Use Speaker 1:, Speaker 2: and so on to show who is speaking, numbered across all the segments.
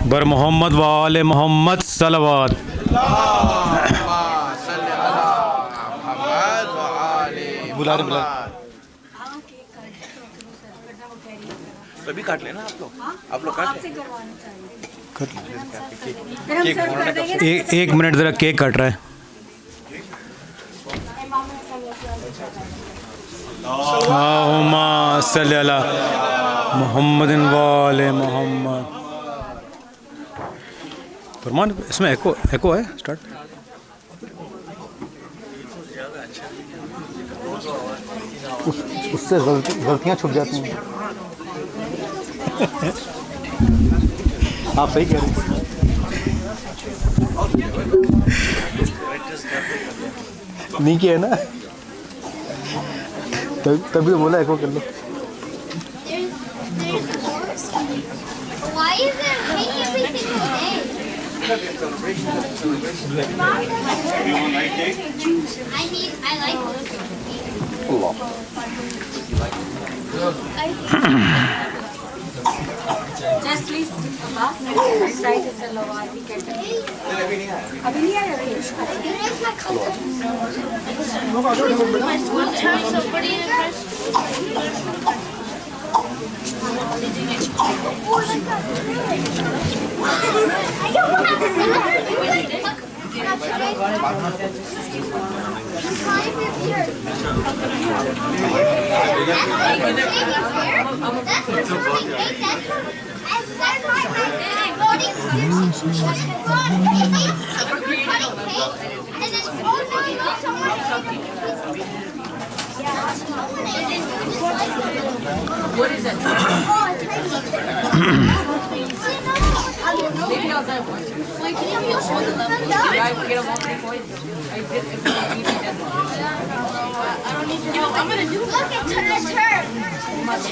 Speaker 1: بر محمد و آل محمد صلوات.
Speaker 2: بلا رہے بلا سبھی کاٹ لینا آپ لوگ کاٹ لیں.
Speaker 1: ایک منٹ ذرا کیک کٹ رہا ہے. اللہم صلی علی محمد و آل محمد. فرمان اس میں ایکو ہے. اسٹارٹ.
Speaker 3: اس سے غلطیاں چھپ جاتی ہیں. آپ صحیح کہہ رہے ہیں. نہیں کیا ہے نا, تبھی تو بولا ایکو کر لو.
Speaker 4: Just please, side is a low. Abhi nahi aaya.
Speaker 5: My school term so pretty impressed.
Speaker 4: What is it? Maybe I'll die once. Wait, can you help me also on the level? I get them all 3 points. I did it. I don't need your help. I'm gonna do it. Look, it's her. It's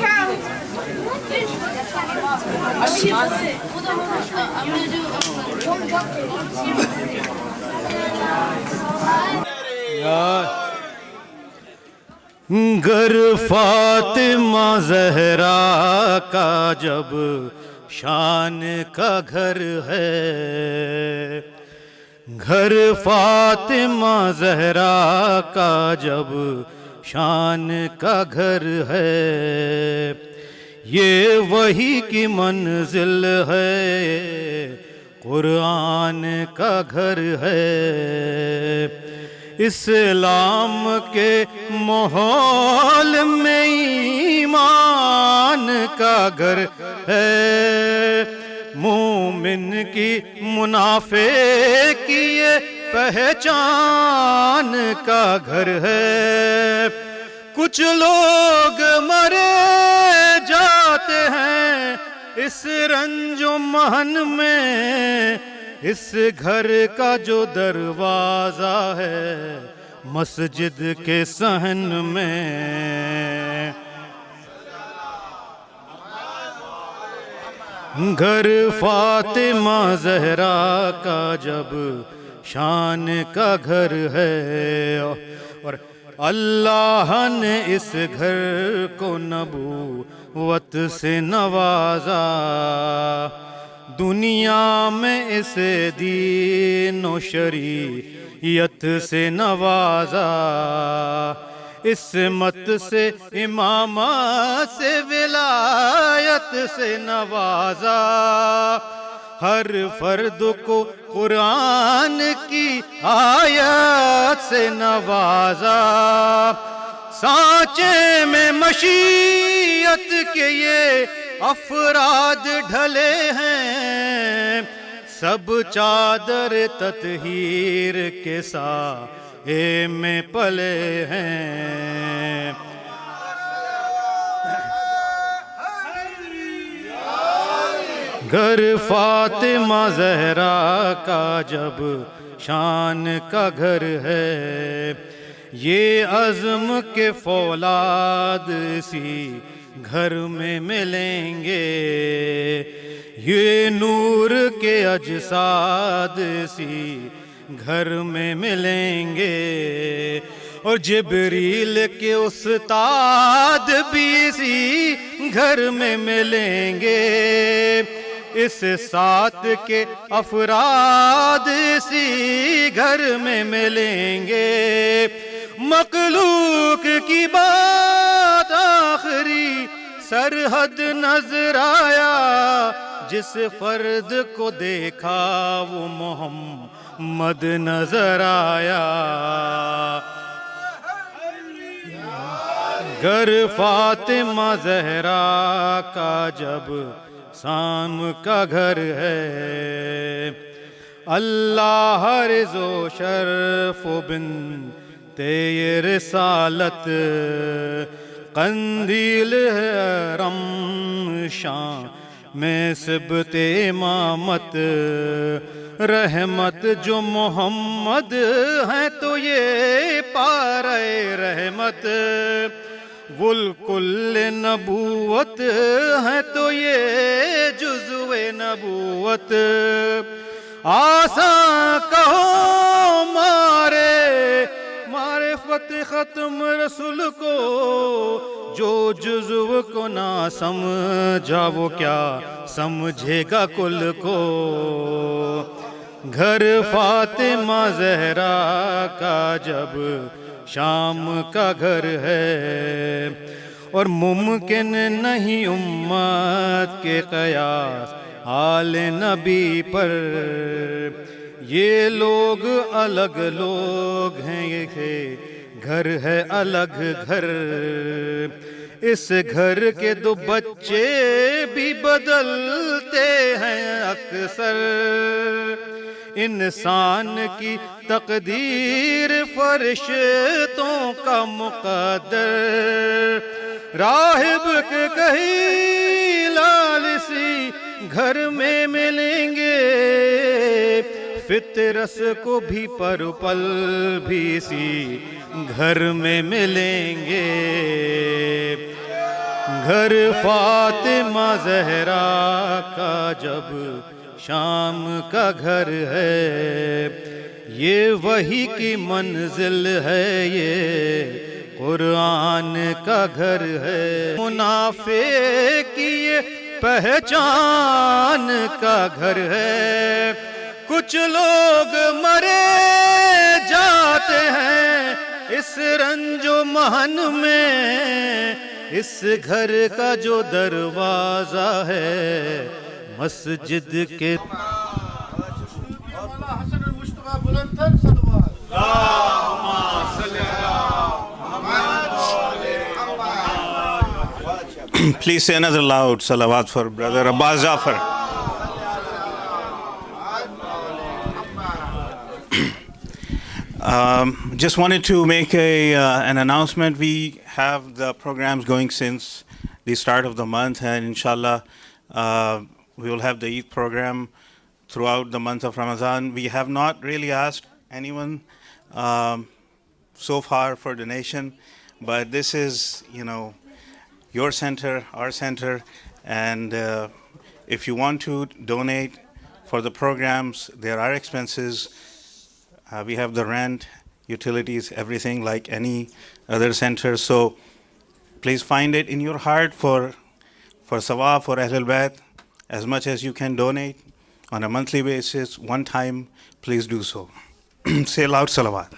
Speaker 4: her. Hold on. I'm gonna do
Speaker 1: گر فاطمہ زہرا کا جب شان کا گھر ہے, گھر فاطمہ زہرا کا جب شان کا گھر ہے, یہ وحی کی منزل ہے, قرآن کا گھر ہے, اسلام کے ماحول میں ایمان کا گھر ہے, مومن کی منافق کی یہ پہچان کا گھر ہے. کچھ لوگ مرے جاتے ہیں اس رنج و محن میں, اس گھر کا جو دروازہ ہے مسجد کے صحن میں, گھر فاطمہ زہرا کا جب شان کا گھر ہے, اور اللہ نے اس گھر کو نبوت سے نوازا, دنیا میں اسے دین و شریعت سے نوازا, عصمت سے امامت سے ولایت سے نوازا, ہر فرد کو قرآن کی آیت سے نوازا, سانچے میں مشیت کے یہ افراد ڈھلے ہیں, سب چادر تطہیر کے سائے میں پلے ہیں. گھر فاطمہ زہرا کا جب شان کا گھر ہے, یہ عزم کے فولاد سی گھر میں ملیں گے, یہ نور کے اجساد سی گھر میں ملیں گے, اور جبریل کے استاد بھی اسی گھر میں ملیں گے, اس ساتھ کے افراد اسی گھر میں ملیں گے. مخلوق کی بات آخری سرحد نظر آیا, جس فرد کو دیکھا وہ محمد نظر آیا. گھر فاطمہ زہرا کا جب سام کا گھر ہے, اللہ رض و شرف و بنت رسالت, قندیل ہے حرم شان میں سبت امامت. رحمت جو محمد ہیں تو یہ پارے رحمت, والکل نبوت ہے تو یہ جزو نبوت. آساں کہو معرفت ختم رسول کو, جو جزو کو نہ سمجھا وہ کیا سمجھے گا کل کو. گھر فاطمہ زہرا کا جب شام کا گھر ہے, اور ممکن نہیں امت کے قیاس حال نبی پر. یہ لوگ الگ لوگ ہیں, یہ گھر ہے الگ گھر. اس گھر کے دو بچے بھی بدلتے ہیں اکثر. انسان کی تقدیر فرشتوں کا مقدر. راہب کے کہیں لالسی گھر میں ملیں گے, فطرس کو بھی پر پل بھی اسی گھر میں ملیں گے. گھر فاطمہ زہرا کا جب شام کا گھر ہے, یہ وحی کی منزل ہے, یہ قرآن کا گھر ہے. منافق کی یہ پہچان کا گھر ہے. کچھ لوگ مرے جاتے ہیں اس رنج و محن میں, اس گھر کا جو دروازہ ہے مسجد کے.
Speaker 6: Please say another loud salawat for Brother Abbas Jafar. Just wanted to make an announcement. We have the programs going since the start of the month, and inshallah we will have the Eid program throughout the month of Ramadan. We have not really asked anyone so far for donation, but this is, your center, our center, and if you want to donate for the programs, there are expenses. We have the rent, utilities, everything like any other center. So please find it in your heart for Sawab, for Ahlul Bayt, as much as you can donate on a monthly basis, one time, please do so. Say loud salawat.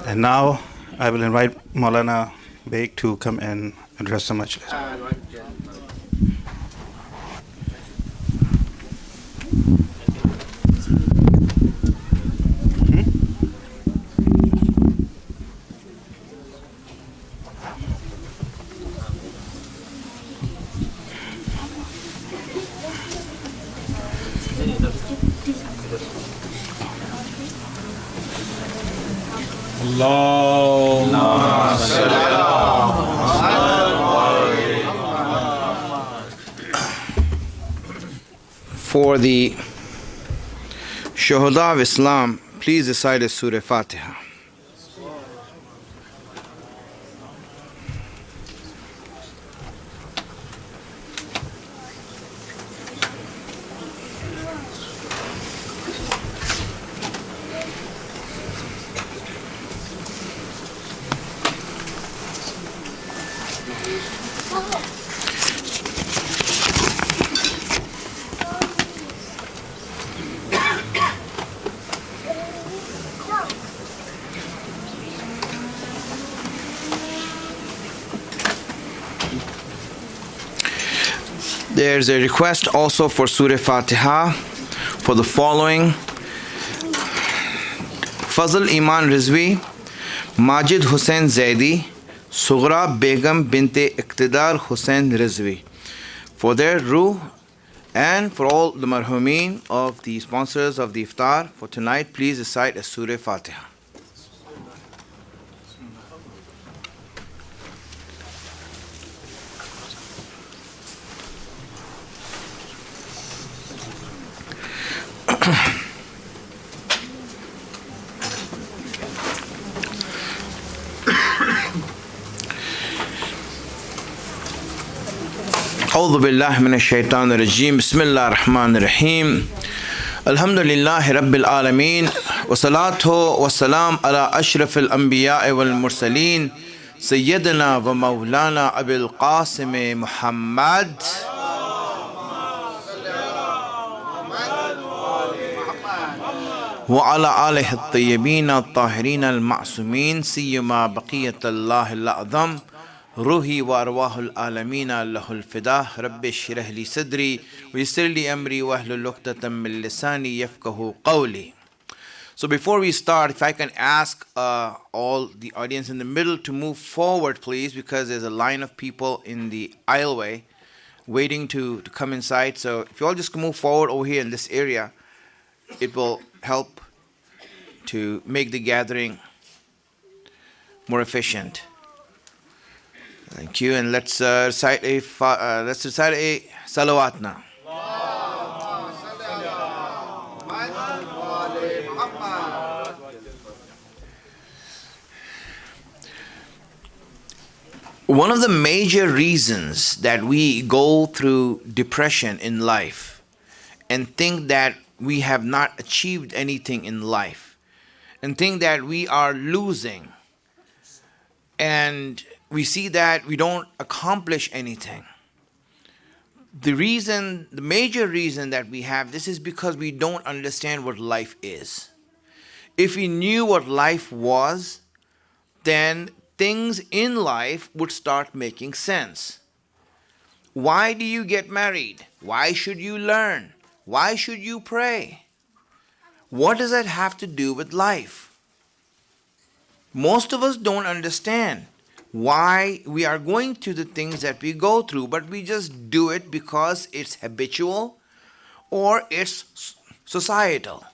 Speaker 6: And now I will invite Maulana Baig to come and address the majlis.
Speaker 7: For the Shuhada of Islam, please recite a Surah Fatiha. There's a request also for Surah Fatiha for the following: Fazl Iman Rizvi, Majid Hussain Zaidi, Sughra Begum Binte Iqtidar Hussain Rizvi, for their ruh and for all the marhumin of the sponsors of the iftar for tonight. Please recite a Surah Fatiha. أعوذ بالله من الشيطان الرجيم بسم الله الرحمن الرحيم الحمد لله رب العالمين والصلاة والسلام على أشرف الأنبياء والمرسلين سيدنا ومولانا أبي القاسم محمد وعلى آله الطيبين الطاهرين المعصومين سيما بقية الله الأعظم روحي وأرواح العالمين له الفداء رب اشرح لي صدري ويسر لي أمري واحلل عقدة من لساني يفقهوا قولي. So before we start, if I can ask all the audience in the middle to move forward, please, because there's a line of people in the aisleway waiting to come inside. So if you all just move forward over here in this area, it will help to make the gathering more efficient. Thank you, and let's recite a salawat now. One of the major reasons that we go through depression in life and think that we have not achieved anything in life and think that we are losing and we see that we don't accomplish anything. The major reason that we have this is because we don't understand what life is. If we knew what life was, then things in life would start making sense. Why do you get married? Why should you learn? Why should you pray? What does that have to do with life? Most of us don't understand why we are going through the things that we go through, but we just do it because it's habitual or it's societal.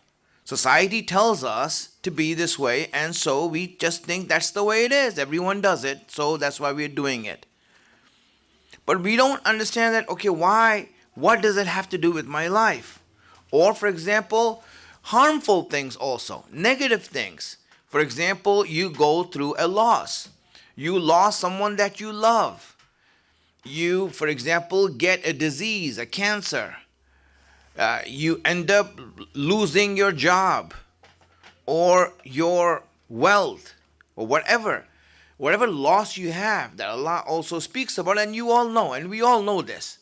Speaker 7: Society tells us to be this way, and so we just think that's the way it is. Everyone does it, so that's why we're doing it. But we don't understand that, okay, why? What does it have to do with my life? Or, for example, harmful things also, negative things. For example, you go through a loss. You lost someone that you love. You, for example, get a disease, a cancer. You end up losing your job or your wealth or whatever loss you have that Allah also speaks about, and you all know, and we all know this.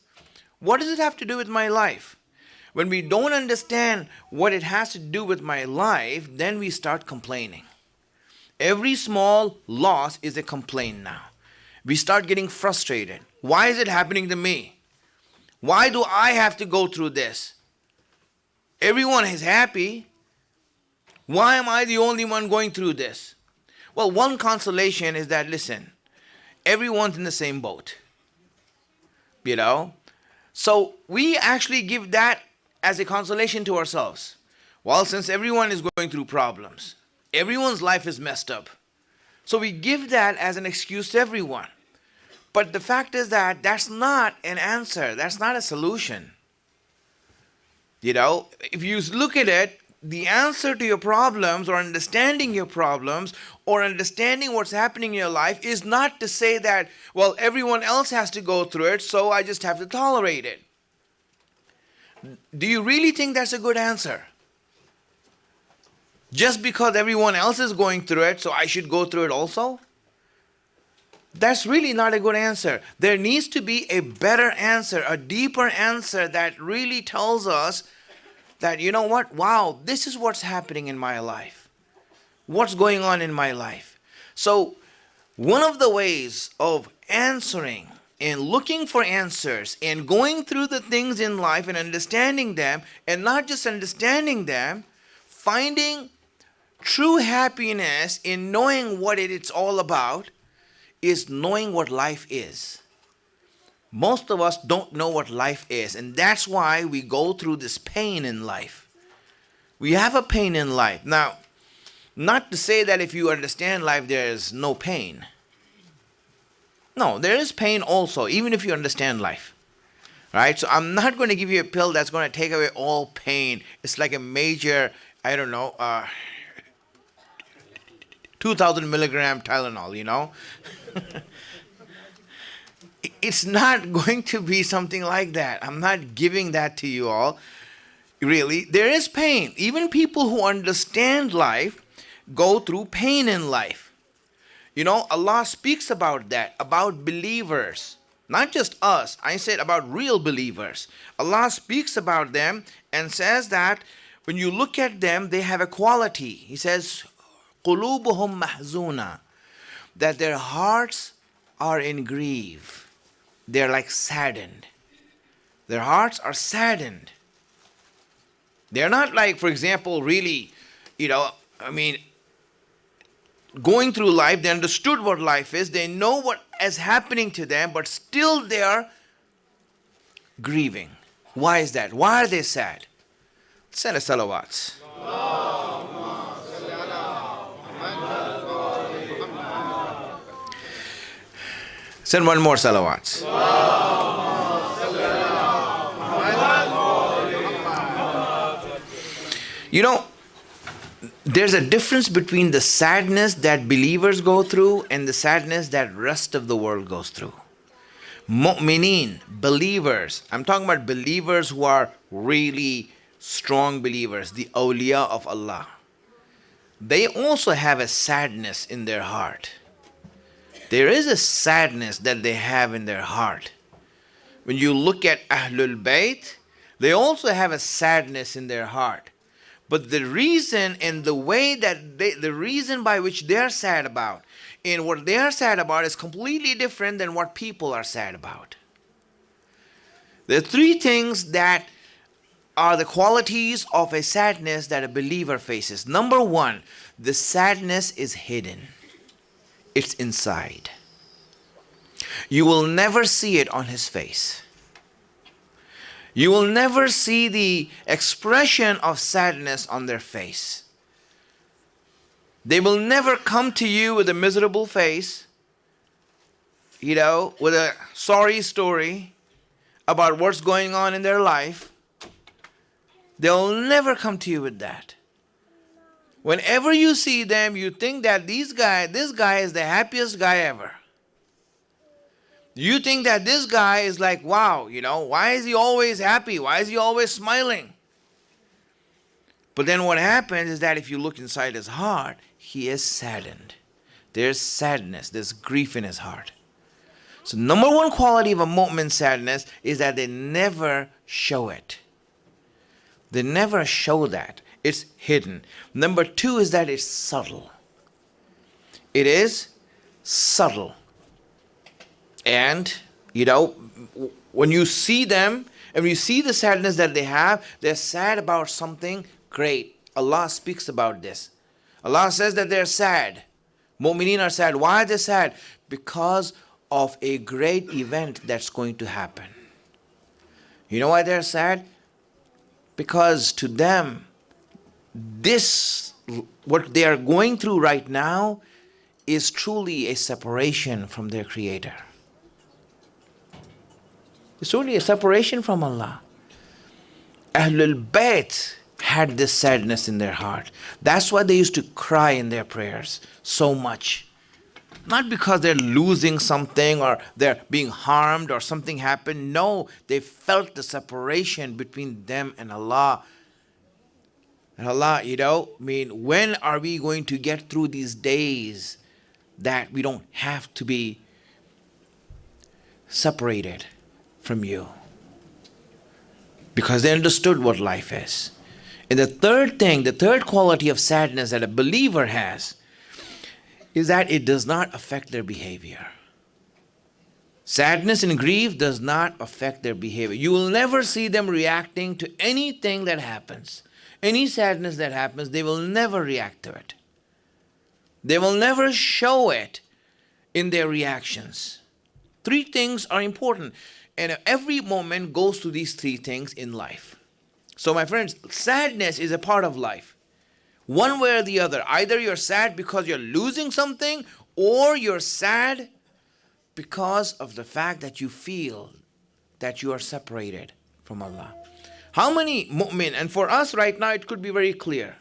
Speaker 7: What does it have to do with my life? When we don't understand what it has to do with my life, then we start complaining. Every small loss is a complaint now. We start getting frustrated. Why is it happening to me? Why do I have to go through this? Everyone is happy. Why am I the only one going through this? Well, one consolation is that, listen, everyone's in the same boat. You know? So we actually give that as a consolation to ourselves. Well, since everyone is going through problems, everyone's life is messed up. So we give that as an excuse to everyone. But the fact is that that's not an answer. That's not a solution. You know, if you look at it, the answer to your problems or understanding your problems or understanding what's happening in your life is not to say that, well, everyone else has to go through it, so I just have to tolerate it. Do you really think that's a good answer? Just because everyone else is going through it, so I should go through it also? That's really not a good answer. There needs to be a better answer, a deeper answer that really tells us that, you know what, wow, this is what's happening in my life. What's going on in my life? So one of the ways of answering and looking for answers and going through the things in life and understanding them, and not just understanding them, finding true happiness in knowing what it's all about, is knowing what life is. Most of us don't know what life is, and that's why we go through this pain in life. We have a pain in life. Now, not to say that if you understand life, there is no pain. No, there is pain also, even if you understand life. Right? So I'm not going to give you a pill that's going to take away all pain. It's like a major, 2,000 milligram Tylenol, It's not going to be something like that. I'm not giving that to you all. Really, there is pain. Even people who understand life go through pain in life. Allah speaks about that, about believers. Not just us. I said about real believers. Allah speaks about them and says that when you look at them, they have a quality. He says, قُلُوبُهُمْ مَحْزُونَةٌ, that their hearts are in grief. They're like saddened. Their hearts are saddened. They're not like, for example, really, going through life, they understood what life is, they know what is happening to them, but still they are grieving. Why is that? Why are they sad? Send a salawats. Send one more salawats. There's a difference between the sadness that believers go through and the sadness that rest of the world goes through. Mu'mineen, believers. I'm talking about believers who are really strong believers, the awliya of Allah. They also have a sadness in their heart. There is a sadness that they have in their heart. When you look at Ahlul Bayt, they also have a sadness in their heart. But the reason and the way that the reason by which they're sad about and what they're sad about is completely different than what people are sad about. There are three things that are the qualities of a sadness that a believer faces. Number one, the sadness is hidden. It's inside. You will never see it on his face. You will never see the expression of sadness on their face. They will never come to you with a miserable face, with a sorry story about what's going on in their life. They'll never come to you with that. Whenever you see them, you think that this guy is the happiest guy ever. You think that this guy is like, wow, why is he always happy? Why is he always smiling? But then what happens is that if you look inside his heart, he is saddened. There's sadness, there's grief in his heart. So number one quality of a mu'min sadness is that they never show it. They never show that. It's hidden. Number two is that it's subtle. It is subtle. And, when you see them, and when you see the sadness that they have, they're sad about something great. Allah speaks about this. Allah says that they're sad. Mu'mineen are sad. Why are they sad? Because of a great event that's going to happen. You know why they're sad? Because to them, what they are going through right now, is truly a separation from their Creator. It's only a separation from Allah. Ahlul Bayt had this sadness in their heart. That's why they used to cry in their prayers so much. Not because they're losing something or they're being harmed or something happened. No, they felt the separation between them and Allah. And Allah, when are we going to get through these days that we don't have to be separated from you? Because they understood what life is. And the third quality of sadness that a believer has is that it does not affect their behavior. Sadness and grief does not affect their behavior. You will never see them reacting to anything that happens. Any sadness that happens, they will never react to it. They will never show it in their reactions. Three things are important, and every moment goes to these three things in life. So my friends, sadness is a part of life. One way or the other. Either you're sad because you're losing something, or you're sad because of the fact that you feel that you are separated from Allah. How many mu'min, and for us right now it could be very clear.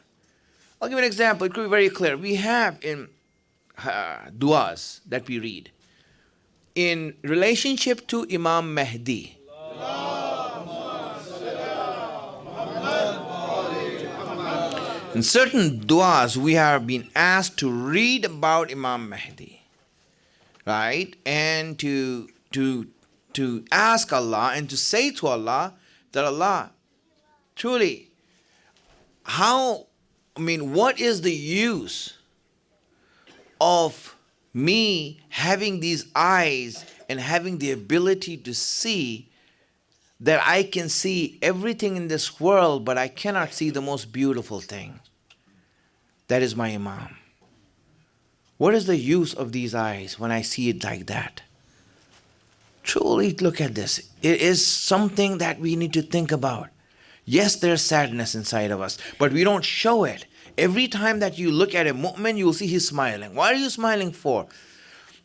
Speaker 7: I'll give you an example, it could be very clear. We have in du'as that we read in relationship to Imam Mahdi. In certain du'as we have been asked to read about Imam Mahdi, right? And to ask Allah and to say to Allah that Allah, truly, what is the use of me having these eyes and having the ability to see that I can see everything in this world, but I cannot see the most beautiful thing? That is my Imam. What is the use of these eyes when I see it like that? Truly, look at this. It is something that we need to think about. Yes, there's sadness inside of us, but we don't show it. Every time that you look at a mu'min, you will see he's smiling. Why are you smiling for?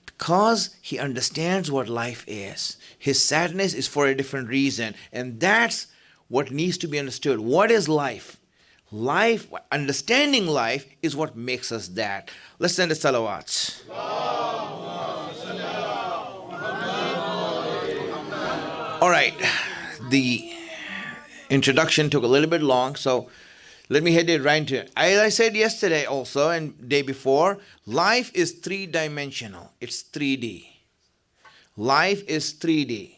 Speaker 7: Because he understands what life is. His sadness is for a different reason, and that's what needs to be understood. What is life? Life, understanding life is what makes us that. Let's send the salawats. All right, the introduction took a little bit long, so let me head it right into it. As I said yesterday also and day before, life is three-dimensional. It's 3D. Life is 3D.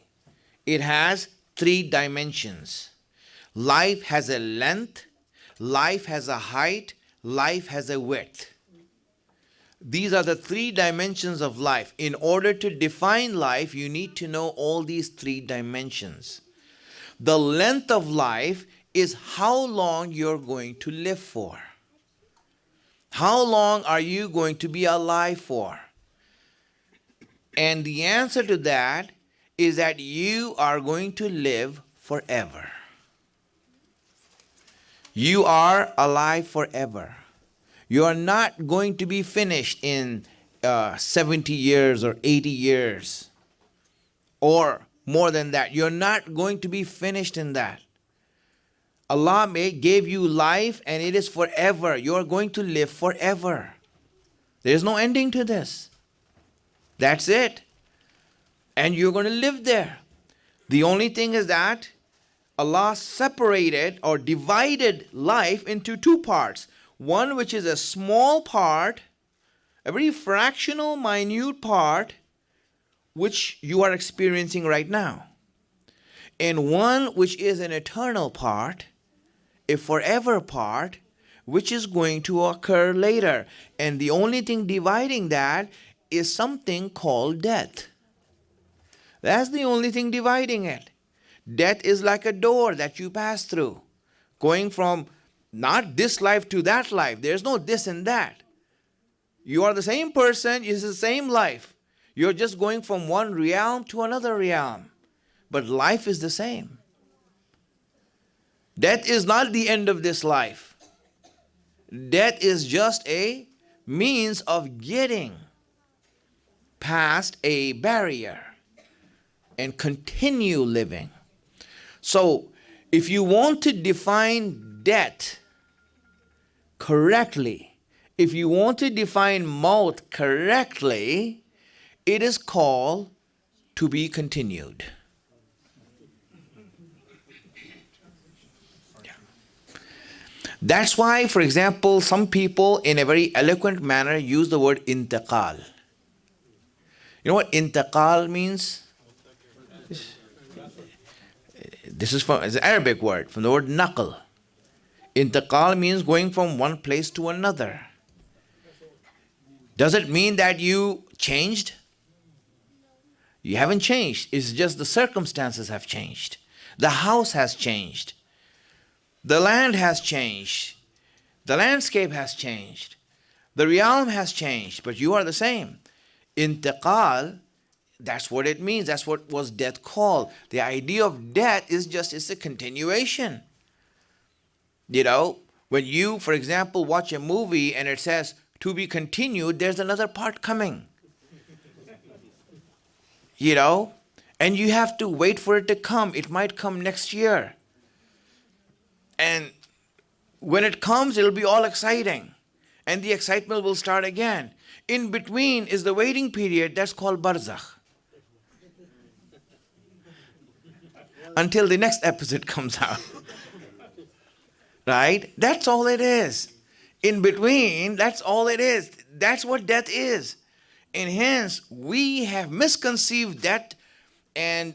Speaker 7: It has 3 dimensions. Life has a length, life has a height, life has a width. These are the 3 dimensions of life. In order to define life, you need to know all these 3 dimensions. The length of life is how long you're going to live for. How long are you going to be alive for? And the answer to that is that you are going to live forever. You are alive forever. You are not going to be finished in 70 years or 80 years or more than that. You're not going to be finished in that. Allah gave you life and it is forever. You're going to live forever. There's no ending to this. That's it. And you're going to live there. The only thing is that Allah separated or divided life into 2 parts. One which is a small part, a very fractional, minute part, which you are experiencing right now. And one which is an eternal part, a forever part, which is going to occur later. And the only thing dividing that is something called death. That's the only thing dividing it. Death is like a door that you pass through, going from not this life to that life. There's no this and that. You are the same person, it's the same life. You're just going from one realm to another realm. But life is the same. Death is not the end of this life. Death is just a means of getting past a barrier and continue living. So, if you want to define death correctly, if you want to define maut correctly, it is called to be continued. Yeah. That's why, for example, some people in a very eloquent manner use the word intiqal. You know what intiqal means? This is it's an Arabic word, from the word naql. Intiqal means going from one place to another. Does it mean that you changed? You haven't changed. It's just the circumstances have changed. The house has changed. The land has changed. The landscape has changed. The realm has changed, but you are the same. Intiqal, that's what it means. That's what was death called. The idea of death is just, it's a continuation. You know, when you, for example, watch a movie and it says, to be continued, there's another part coming. You know, and you have to wait for it to come. It might come next year. And when it comes, it'll be all exciting. And the excitement will start again. In between is the waiting period, that's called barzakh. Until the next episode comes out. Right? That's all it is. In between, that's all it is. That's what death is. And hence, we have misconceived death, and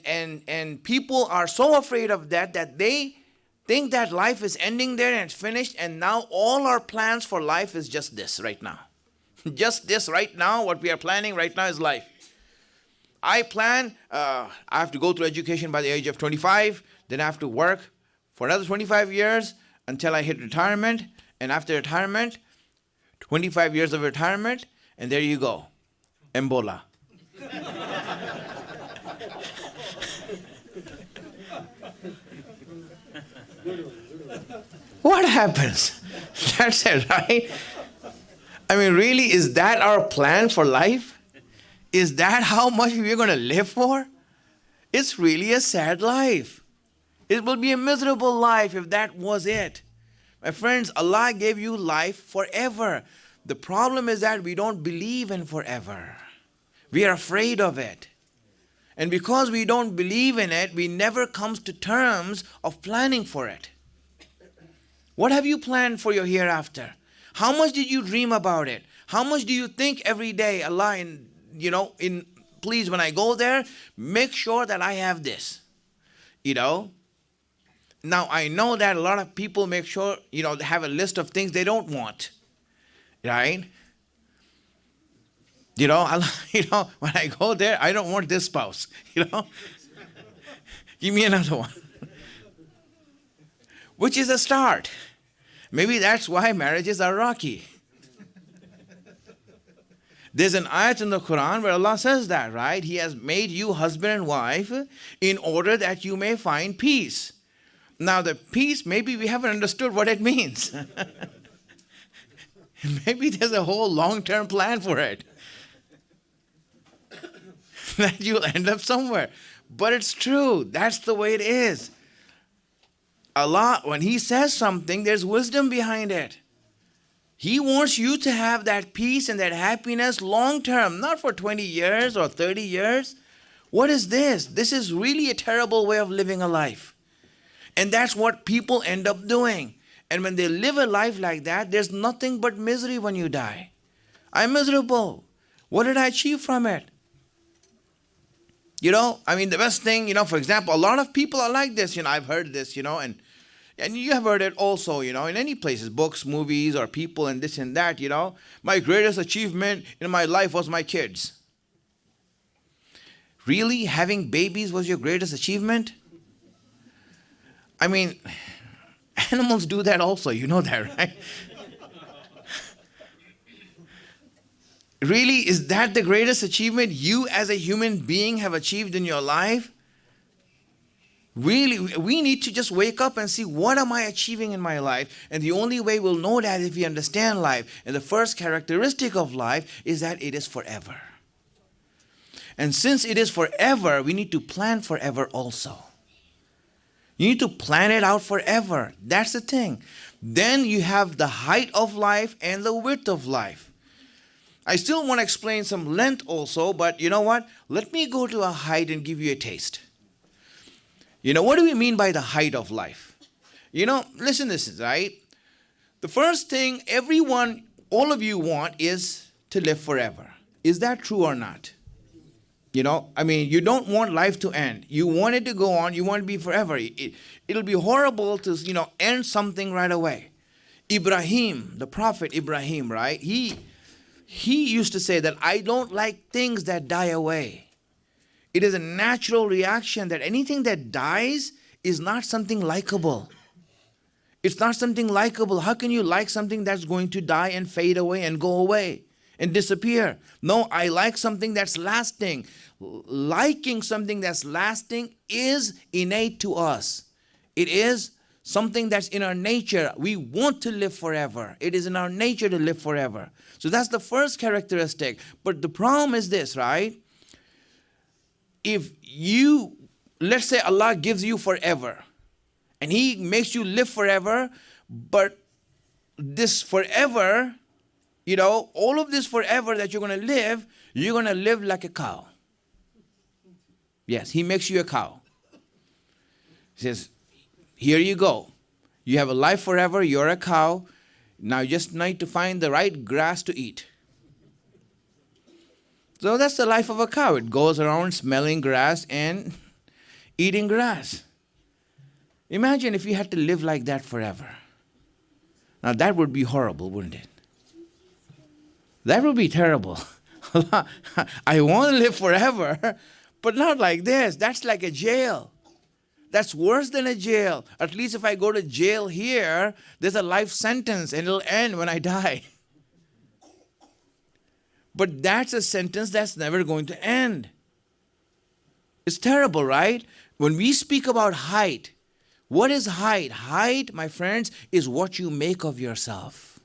Speaker 7: people are so afraid of death that they think that life is ending there and it's finished, and now all our plans for life is just this right now. Just this right now, what we are planning right now is life. I plan, I have to go through education by the age of 25, then I have to work for another 25 years until I hit retirement, and after retirement, 25 years of retirement, and there you go, Ebola. What happens? That's it, right? I mean, really, is that our plan for life? Is that how much we're going to live for? It's really a sad life. It will be a miserable life if that was it. My friends, Allah gave you life forever. The problem is that we don't believe in forever. We are afraid of it. And because we don't believe in it, we never come to terms of planning for it. What have you planned for your hereafter? How much did you dream about it? How much do you think every day, Allah, please, when I go there, make sure that I have this. Now I know that a lot of people make sure, they have a list of things they don't want. Right? When I go there, I don't want this spouse. Give me another one. Which is a start. Maybe that's why marriages are rocky. There's an ayat in the Quran where Allah says that, right? He has made you husband and wife in order that you may find peace. Now the peace, maybe we haven't understood what it means. Maybe there's a whole long-term plan for it. That you'll end up somewhere. But it's true. That's the way it is. Allah, when He says something, there's wisdom behind it. He wants you to have that peace and that happiness long term, not for 20 years or 30 years. What is this? This is really a terrible way of living a life. And that's what people end up doing. And when they live a life like that, there's nothing but misery when you die. I'm miserable. What did I achieve from it? The best thing, for example, a lot of people are like this, I've heard this, and you have heard it also, in any places, books, movies, or people, and this and that, My greatest achievement in my life was my kids. Really? Having babies was your greatest achievement? Animals do that also, you know that, right? Really, is that the greatest achievement you as a human being have achieved in your life? Really, we need to just wake up and see, what am I achieving in my life? And the only way we'll know that is if we understand life. And the first characteristic of life is that it is forever. And since it is forever, we need to plan forever also. You need to plan it out forever. That's the thing. Then you have the height of life and the width of life. I still want to explain some length also, but you know what? Let me go to a height and give you a taste. What do we mean by the height of life? Listen to this, right? The first thing all of you want is to live forever. Is that true or not? You don't want life to end. You want it to go on. You want it to be forever. It'll be horrible to, end something right away. Ibrahim, the prophet Ibrahim, right? He used to say that I don't like things that die away. It is a natural reaction that anything that dies is not something likable. It's not something likable. How can you like something that's going to die and fade away and go away and disappear? No, I like something that's lasting. Liking something that's lasting is innate to us. It is something that's in our nature. We want to live forever. It is in our nature to live forever. So that's the first characteristic. But the problem is this, right? If you, let's say Allah gives you forever, and He makes you live forever, but this forever, all of this forever that you're going to live like a cow. Yes, He makes you a cow. He says, here you go. You have a life forever, you're a cow. Now you just need to find the right grass to eat. So that's the life of a cow. It goes around smelling grass and eating grass. Imagine if you had to live like that forever. Now that would be horrible, wouldn't it? That would be terrible. I want to live forever, but not like this. That's like a jail. That's worse than a jail. At least if I go to jail here, there's a life sentence and it'll end when I die. But that's a sentence that's never going to end. It's terrible, right? When we speak about height, what is height? Height, my friends, is what you make of yourself.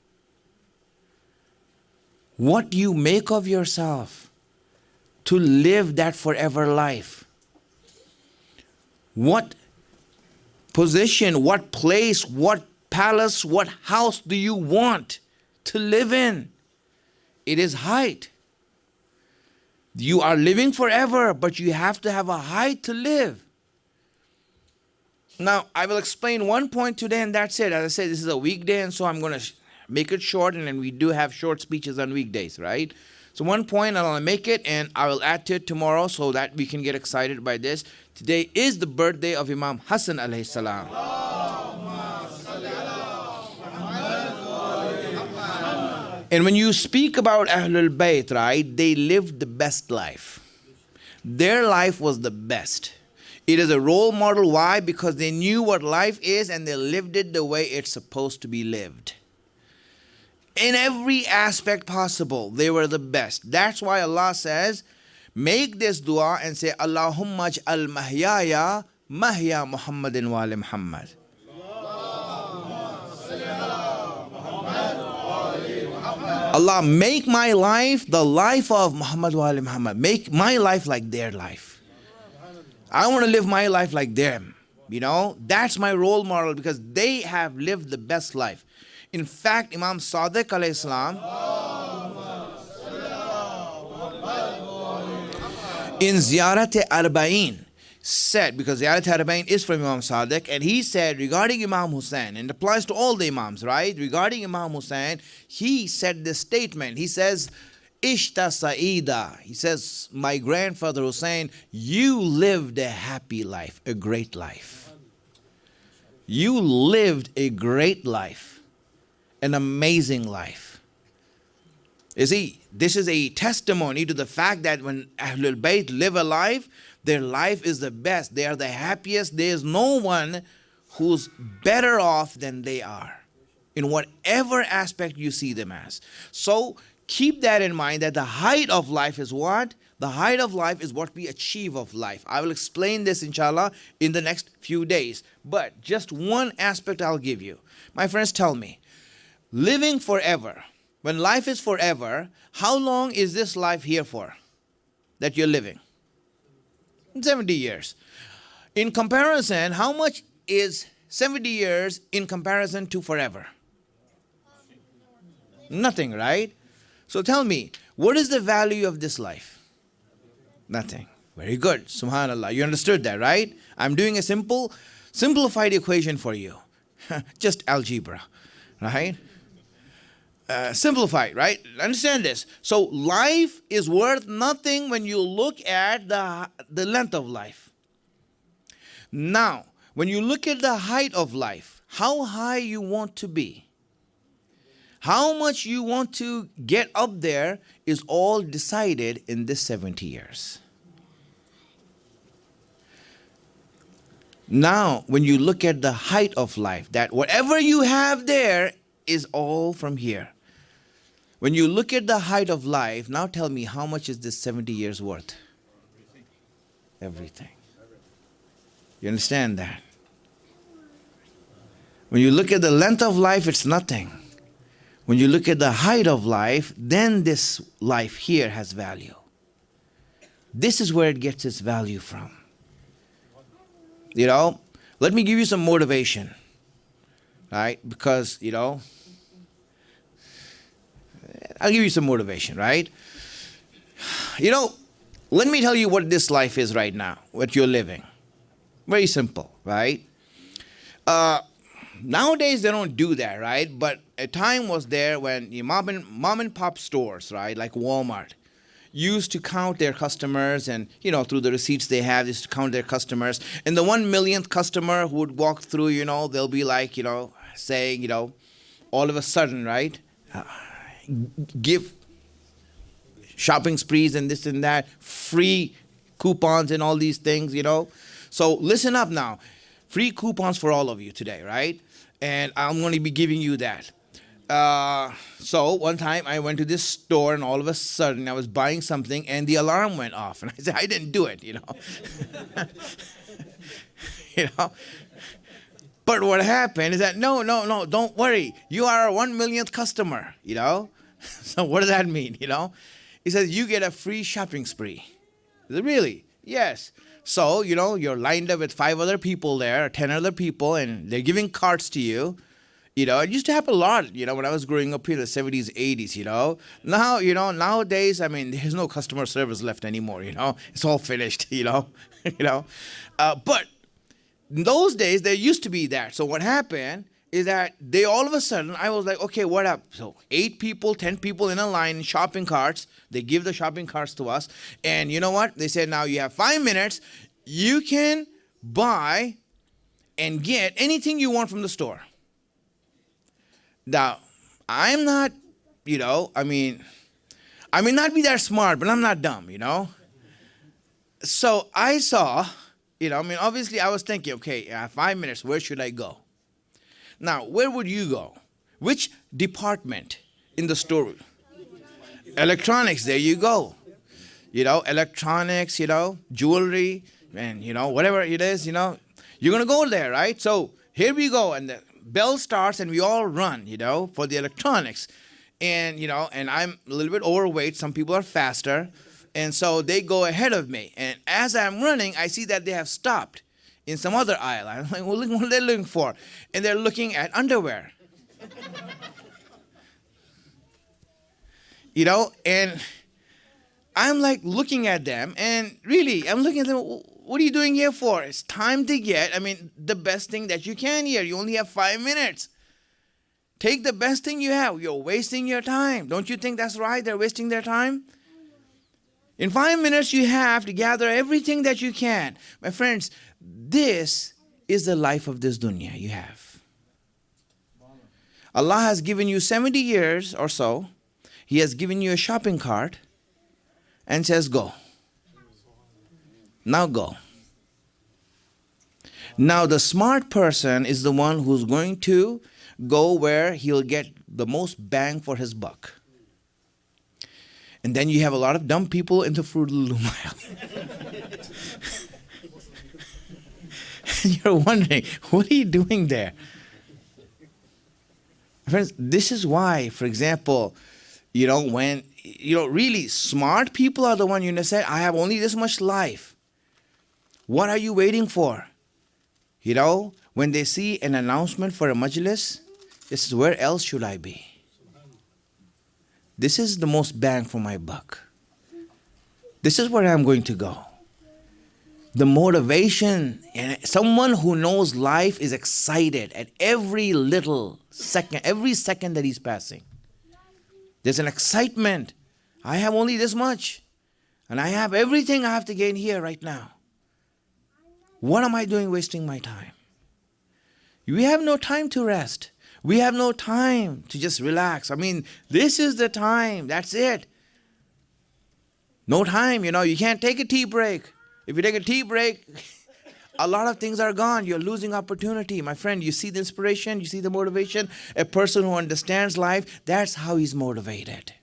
Speaker 7: What you make of yourself to live that forever life. What position, what place, what palace, what house do you want to live in? It is height. You are living forever, but you have to have a height to live. Now, I will explain one point today and that's it. As I said, this is a weekday and so I'm going to make it short, and then we do have short speeches on weekdays, right? So one point I'll make it and I will add to it tomorrow so that we can get excited by this. Today is the birthday of Imam Hassan alayhi salam. And when you speak about Ahlul Bayt, right, they lived the best life. Their life was the best. It is a role model. Why? Because they knew what life is and they lived it the way it's supposed to be lived. In every aspect possible, they were the best. That's why Allah says, make this dua and say, Allahumma ja'al mahyaya mahya Muhammadin wa ali Muhammad. Allah, make my life the life of Muhammad wa ali Muhammad. Make my life like their life. I want to live my life like them. That's my role model because they have lived the best life. In fact, Imam Sadiq alayhi salam in Ziyarat Arba'in said, because Ziyarat Arba'in is from Imam Sadiq, and he said regarding Imam Hussain, and it applies to all the Imams, right? Regarding Imam Hussain, he said this statement. He says, Ishta Sa'ida. He says, my grandfather Hussain, you lived a happy life, a great life. You lived a great life. An amazing life. You see, this is a testimony to the fact that when Ahlul Bayt live a life, their life is the best. They are the happiest. There is no one who's better off than they are in whatever aspect you see them as. So keep that in mind, that the height of life is what? The height of life is what we achieve of life. I will explain this, inshallah, in the next few days. But just one aspect I'll give you. My friends, tell me, living forever, when life is forever, how long is this life here for that you're living? 70 years. In comparison, how much is 70 years in comparison to forever? Nothing, right? So tell me, what is the value of this life? Nothing. Very good. Subhanallah. You understood that, right? I'm doing a simplified equation for you. Just algebra, right? Simplified, right? Understand this. So life is worth nothing when you look at the length of life. Now, when you look at the height of life, how high you want to be, how much you want to get up there is all decided in this 70 years. Now, when you look at the height of life, that whatever you have there is all from here. When you look at the height of life, now tell me, how much is this 70 years worth? Everything. You understand that? When you look at the length of life, it's nothing. When you look at the height of life, then this life here has value. This is where it gets its value from. You know, let me give you some motivation, right? Because, you know, I'll give you some motivation, right? You know, let me tell you what this life is right now, what you're living. Very simple, right? Nowadays, they don't do that, right? But a time was there when the mom and pop stores, right, like Walmart, used to count their customers, and, you know, through the receipts they have, they used to count their customers. And the 1 millionth customer who would walk through, you know, they'll be like, you know, saying, you know, all of a sudden, right, give shopping sprees and this and that, free coupons and all these things, you know. So listen up now. Free coupons for all of you today, right? And I'm going to be giving you that. So one time I went to this store, and all of a sudden I was buying something and the alarm went off. And I said, I didn't do it, you know. You know. But what happened is that, no, don't worry. You are a 1 millionth customer, you know. So what does that mean, you know? He says, you get a free shopping spree. I said, really? Yes. So, you know, you're lined up with 5 other people there, or 10 other people, and they're giving cards to you. You know, it used to happen a lot, you know, when I was growing up here in the 70s, 80s, you know. Now, you know, nowadays, I mean, there's no customer service left anymore, you know. It's all finished, you know. You know. But in those days, there used to be that. So what happened is that they all of a sudden, I was like, okay, what up? So 8 people, 10 people in a line, shopping carts. They give the shopping carts to us. And you know what? They said, now you have 5 minutes. You can buy and get anything you want from the store. Now, I'm not, you know, I may not be that smart, but I'm not dumb, you know. So I saw, you know, I mean, obviously I was thinking, okay, 5 minutes, where should I go? Now, where would you go? Which department in the store? Electronics, there you go. You know, electronics, you know, jewelry, and, you know, whatever it is, you know, you're going to go there, right? So here we go, and the bell starts, and we all run, you know, for the electronics. And, you know, and I'm a little bit overweight. Some people are faster. And so they go ahead of me. And as I'm running, I see that they have stopped in some other aisle. I'm like, well, what are they looking for? And they're looking at underwear. You know, and I'm like looking at them, and really, I'm looking at them, what are you doing here for? It's time to get, the best thing that you can here. You only have 5 minutes. Take the best thing you have. You're wasting your time. Don't you think that's right? They're wasting their time. In 5 minutes, you have to gather everything that you can. My friends, this is the life of this dunya you have. Allah has given you 70 years or so. He has given you a shopping cart and says, go. Now go. Now the smart person is the one who's going to go where he'll get the most bang for his buck. And then you have a lot of dumb people in the Fruit of the Loom aisle. And you're wondering, what are you doing there? Friends, this is why, for example, when, really smart people are the one say, I have only this much life. What are you waiting for? When they see an announcement for a majlis, this is where else should I be? This is the most bang for my buck. This is where I'm going to go. The motivation, and someone who knows life is excited at every little second, every second that he's passing. There's an excitement. I have only this much, and I have everything I have to gain here right now. What am I doing wasting my time? We have no time to rest. We have no time to just relax. This is the time. That's it. No time, you can't take a tea break. If you take a tea break, A lot of things are gone. You're losing opportunity. My friend, you see the inspiration, you see the motivation. A person who understands life, that's how he's motivated.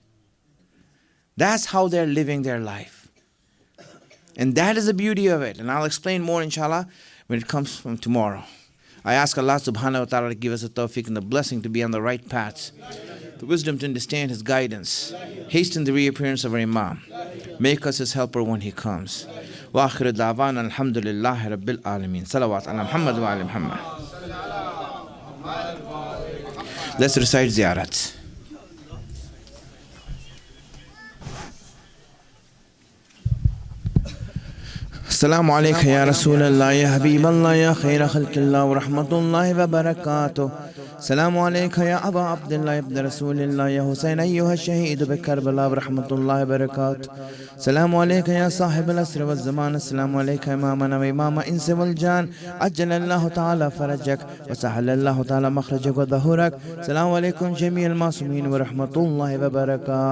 Speaker 7: That's how they're living their life. And that is the beauty of it. And I'll explain more, inshallah, when it comes from tomorrow. I ask Allah subhanahu wa ta'ala to give us the tawfiq and the blessing to be on the right paths, the wisdom to understand His guidance, hasten the reappearance of our Imam, make us His helper when He comes. Wa akhiru da'wana alhamdulillahi rabbil alameen. Salawat ala Muhammad wa ala Muhammad. Let's recite ziyarat. السلام عليك يا رسول الله يا حبيب الله يا خير خلق الله ورحمة الله وبركاته. السلام عليك يا أبا عبد الله ابن رسول الله يا حسين أيها الشهيد بكربلاء ورحمة الله وبركاته. السلام عليك يا صاحب الأسر والزمان. السلام عليك إمامنا وإمام إنس والجان. عجل الله تعالى فرجك وسهل الله تعالى مخرجك وظهورك. السلام عليكم جميع المعصومين ورحمة الله وبركاته.